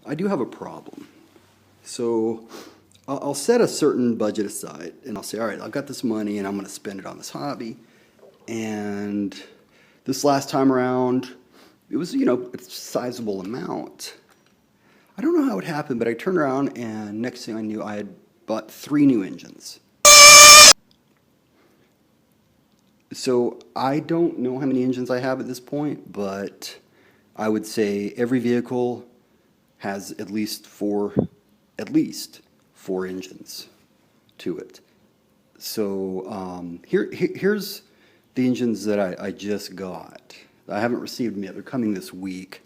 I do have a problem. So I'll set a certain budget aside and I'll say, all right, I've got this money and I'm going to spend it on this hobby. And this last time around, it was, a sizable amount. I don't know how it happened, but I turned around and next thing I knew, I had bought 3 new engines. So I don't know how many engines I have at this point, but I would say every vehicle has at least four engines to it. So here's the engines that I just got. I haven't received them yet. They're coming this week.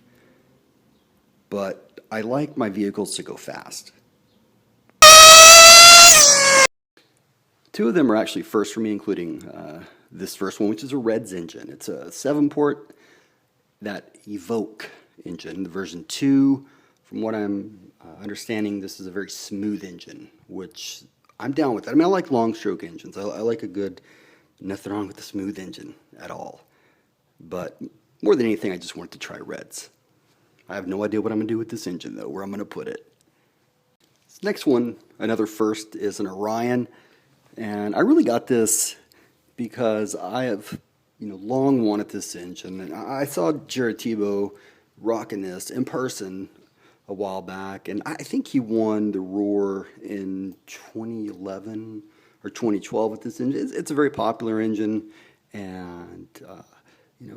But I like my vehicles to go fast. 2 of them are actually first for me, including this first one, which is a Reds engine. It's a 7-port, that Evoque engine, the version 2. From what I'm understanding, this is a very smooth engine, which I'm down with that. I mean, I like long-stroke engines. I like a good, nothing wrong with the smooth engine at all. But more than anything, I just wanted to try Reds. I have no idea what I'm going to do with this engine, though, where I'm going to put it. This next one, another first, is an Orion. And I really got this because I have, long wanted this engine. And I saw Jared Tebow rocking this in person a while back. And I think he won the Roar in 2011 or 2012 with this engine. It's a very popular engine. And,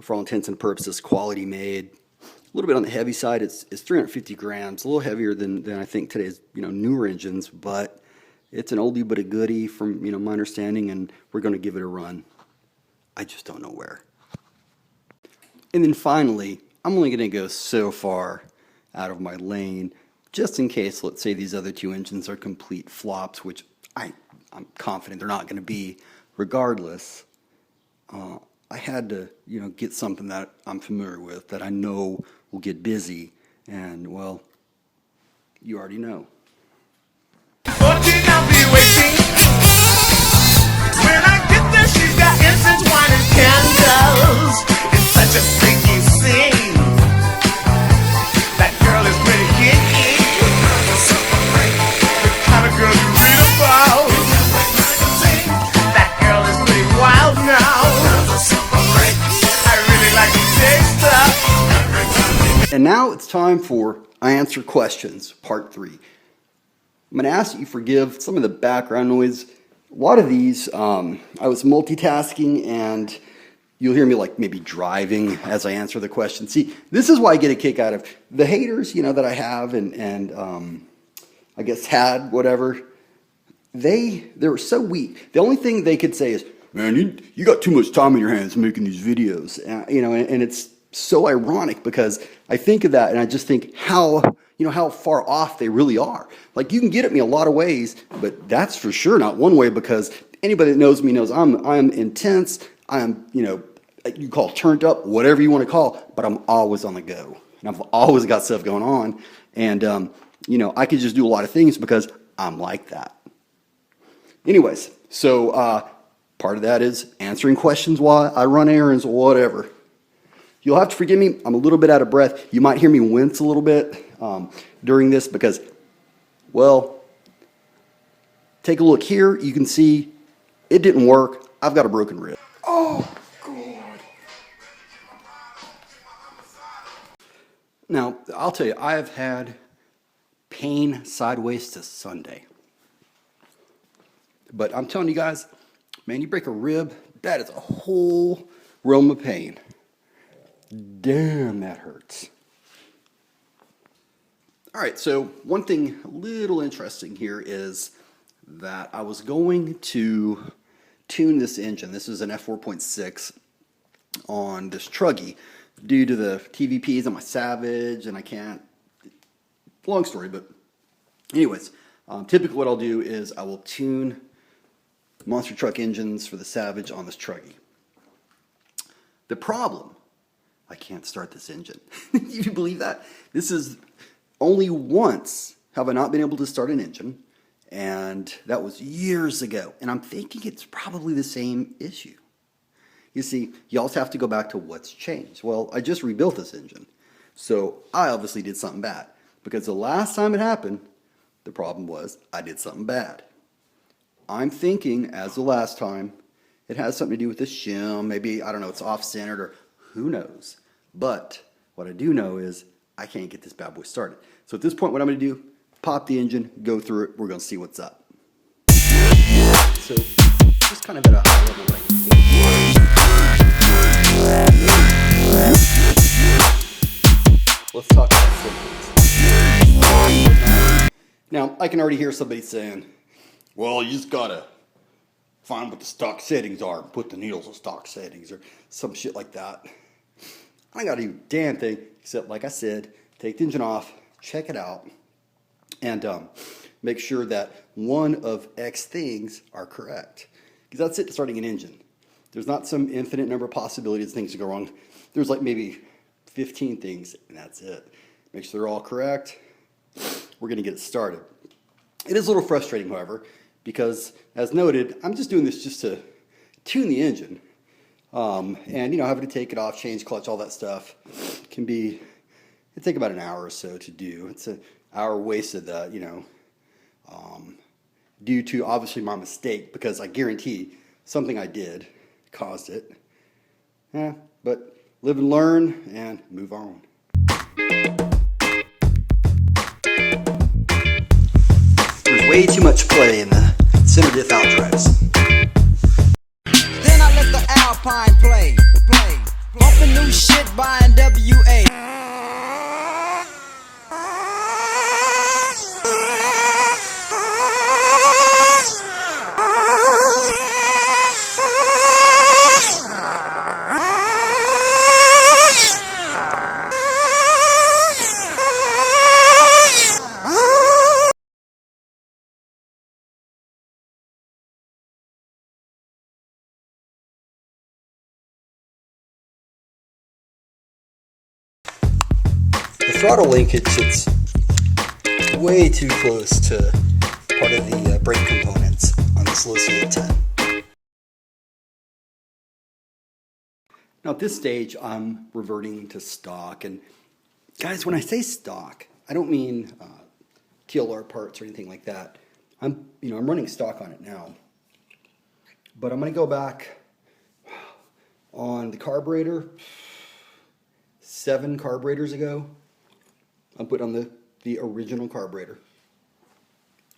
for all intents and purposes, quality made. A little bit on the heavy side. It's 350 grams, a little heavier than I think today's newer engines, but it's an oldie but a goodie from my understanding, and we're going to give it a run. I just don't know where. And then finally, I'm only going to go so far out of my lane, just in case, let's say, these other 2 engines are complete flops, which I'm confident they're not going to be, regardless. I had to, get something that I'm familiar with, that I know will get busy, and, well, you already know. But I'll be waiting. When I get there, she's got incense, wine, and candles. It's such a freaky scene. That girl is pretty kinky. The kind of girl you read about. That girl is pretty wild now. And now it's time for I Answer Questions, Part 3. I'm going to ask that you forgive some of the background noise. A lot of these, I was multitasking, and you'll hear me maybe driving as I answer the question. See, this is why I get a kick out of the haters, that I have and I guess had, whatever. They were so weak. The only thing they could say is, man, you got too much time in your hands making these videos. And it's so ironic because I think of that and I just think how far off they really are. You can get at me a lot of ways, but that's for sure not one way, because anybody that knows me knows I'm intense. I'm, you call turned up, whatever you want to call, but I'm always on the go. And I've always got stuff going on. And, I could just do a lot of things because I'm like that. Anyways, so part of that is answering questions while I run errands or whatever. You'll have to forgive me. I'm a little bit out of breath. You might hear me wince a little bit during this because, well, take a look here. You can see it didn't work. I've got a broken rib. Oh, God. Now, I'll tell you, I have had pain sideways to Sunday. But I'm telling you guys, man, you break a rib, that is a whole realm of pain. Damn, that hurts. All right, so one thing a little interesting here is that I was going to tune this engine. This is an F4.6 on this Truggy due to the TVPs on my Savage, and I can't, long story, but anyways, typically what I'll do is I will tune monster truck engines for the Savage on this Truggy. The problem, I can't start this engine. You believe that? This is only once have I not been able to start an engine, and that was years ago. And I'm thinking it's probably the same issue. You see, you also have to go back to what's changed. Well, I just rebuilt this engine, so I obviously did something bad. Because the last time it happened, the problem was I did something bad. I'm thinking, as the last time, it has something to do with the shim. Maybe, I don't know, it's off-centered or who knows. But what I do know is I can't get this bad boy started. So at this point, what I'm going to do, pop the engine, go through it. We're going to see what's up. So just kind of at a high level right here. Let's talk about settings. Now, I can already hear somebody saying, well, you just got to find what the stock settings are and put the needles on stock settings or some shit like that. I got to do a damn thing except, like I said, take the engine off, check it out, and make sure that one of X things are correct. Because that's it to starting an engine. There's not some infinite number of possibilities things to go wrong. There's like maybe 15 things, and that's it. Make sure they're all correct. We're going to get it started. It is a little frustrating, however, because, as noted, I'm just doing this just to tune the engine. And, you know, having to take it off, change clutch, all that stuff can be, it'd take about an hour or so to do. It's an hour wasted that, you know, due to obviously my mistake, because I guarantee something I did caused it. Yeah, but live and learn and move on. There's way too much play in the center diff out drives. Then I let the Alpine play. Bumping new shit by NWA. The throttle linkage, it's way too close to part of the brake components on this Lucia 10. Now at this stage, I'm reverting to stock. And guys, when I say stock, I don't mean TLR parts or anything like that. I'm running stock on it now. But I'm going to go back on the carburetor 7 carburetors ago. I'm putting on the original carburetor.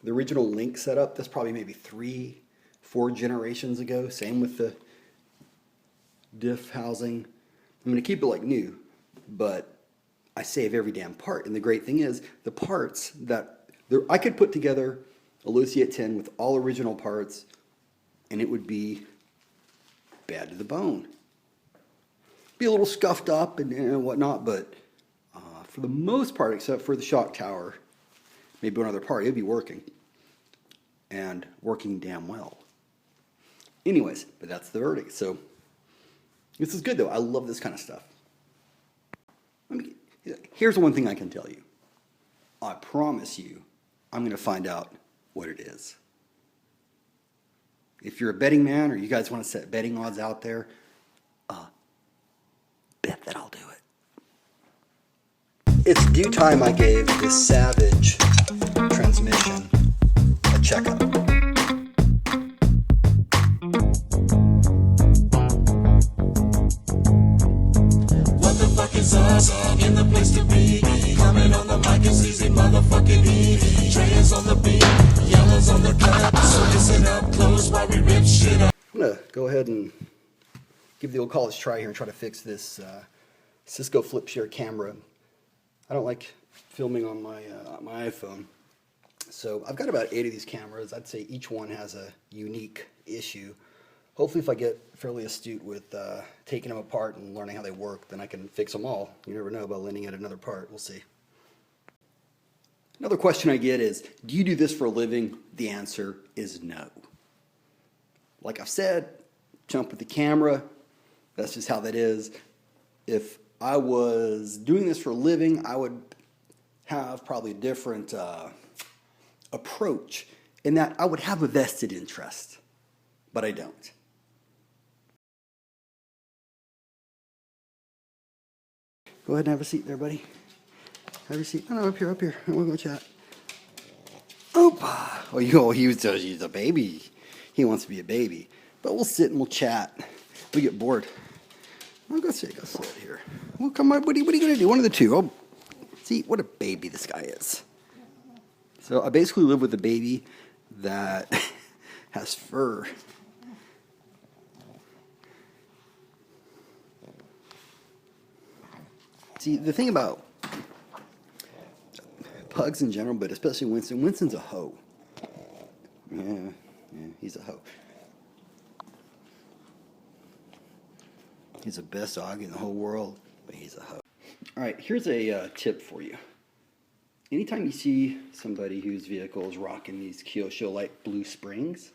The original link setup, that's probably maybe 3-4 generations ago. Same with the diff housing. I'm going to keep it like new, but I save every damn part. And the great thing is, the parts that I could put together a Lucia 10 with all original parts, and it would be bad to the bone. Be a little scuffed up and whatnot, but for the most part, except for the shock tower, maybe one other part, it'd be working. And working damn well. Anyways, but that's the verdict. So, this is good though. I love this kind of stuff. Here's one thing I can tell you. I promise you, I'm going to find out what it is. If you're a betting man or you guys want to set betting odds out there, bet that I'll do it. It's due time I gave this Savage transmission a checkup. What the fuck is us in the place to be? Coming on the mic is easy, motherfucking E. Trey is on the beat, yellow's on the cut. So listen up close while we rip shit up. I'm going to go ahead and give the old college try here and try to fix this Cisco flip share camera. I don't like filming on my iPhone. So I've got about 8 of these cameras. I'd say each one has a unique issue. Hopefully if I get fairly astute with taking them apart and learning how they work, then I can fix them all. You never know about lending it another part. We'll see. Another question I get is, do you do this for a living? The answer is no. Like I've said, jump with the camera. That's just how that is. If I was doing this for a living, I would have probably a different approach in that I would have a vested interest, but I don't. Go ahead and have a seat there, buddy. Have your seat. Oh, no, up here, up here. We'll go chat. Opa! Oh, he's a baby. He wants to be a baby. But we'll sit and we'll chat. We get bored. I'll go sit here. Well, come on, buddy. What are you going to do? One of the two. Oh, see, what a baby this guy is. So I basically live with a baby that has fur. See, the thing about pugs in general, but especially Winston's a hoe. Yeah, he's a hoe. He's the best dog in the whole world, but he's a hoe. All right, here's a tip for you. Anytime you see somebody whose vehicle is rocking these Kyosho light blue springs,